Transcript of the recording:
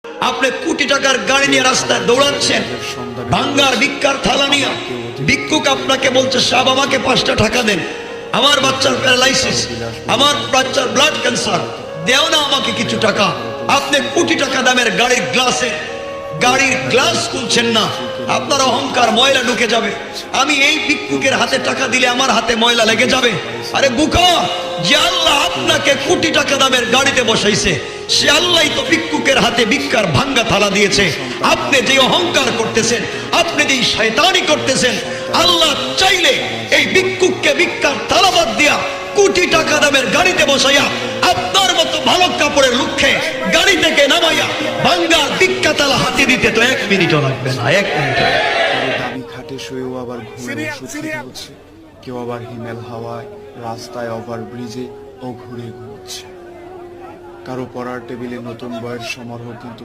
আপনি কোটি টাকার গাড়ি নিয়ে রাস্তায় দৌড়াচ্ছেন, ভাঙ্গার ভিক্ষার থালা নিয়ে। ভিক্ষুক আপনাকে বলছে, সাহেব আমাকে 5টা টাকা দেন, আমার বাচ্চার প্যারালাইসিস, আমার বাচ্চার ব্লাড ক্যান্সার, দেও না আমাকে কিছু টাকা। আপনি কোটি টাকা দামের গাড়ির গ্লাস খুলছেন না, আপনার অহংকার ময়লা ঢুকে যাবে। আমি এই ভিক্ষুকের হাতে টাকা দিলে আমার হাতে ময়লা লেগে যাবে। আরে বুকা, যে আল্লাহ আপনাকে কোটি টাকা দামের গাড়িতে বসাইছে, সে আল্লাহই তো ভিক্ষুকের হাতে ভিক্ষার ভাঙ্গা থালা দিয়েছে। আপনি যে অহংকার করতেছেন, আপনি যে শয়তানি করতেছেন, আল্লাহ চাইলে এই ভিক্ষুককে ভিক্ষার থালা বাদ দিয়া কোটি টাকা দামের গাড়িতে বসাইয়া আপনার মতো ভালো কাপড়ের লক্ষ্যে গাড়ি থেকে নামাইয়া ভাঙ্গার ভিক্ষা থালা হাতে দিতে তো 1 মিনিটও লাগবে না। 1 মিনিট। দামি খাটে শুয়েও আবার ঘুরে হচ্ছে, কেউ আবার হিমেল হাওয়ায় রাস্তায় ওভার ব্রিজে ও ঘুরে ঘুরছে। কারো পড়ার টেবিলে নতুন বইয়ের সমারোহ, কিন্তু